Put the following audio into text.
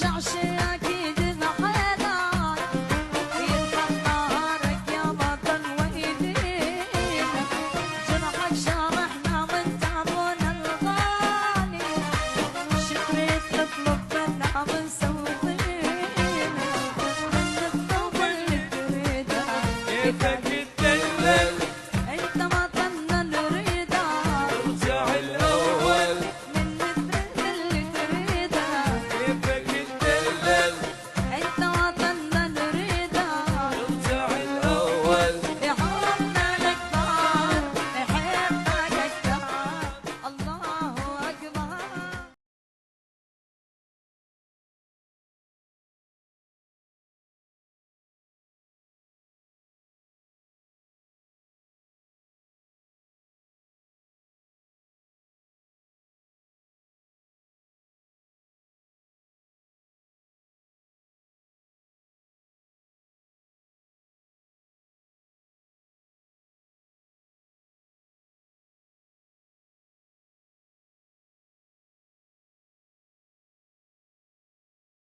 شعش اكيد محينا يرفع نهارك يا بطل وايدينا جرحك شرحنا والتعبون الغالي شكريت تطلب منا مسوينا من الطوب اللي تريدها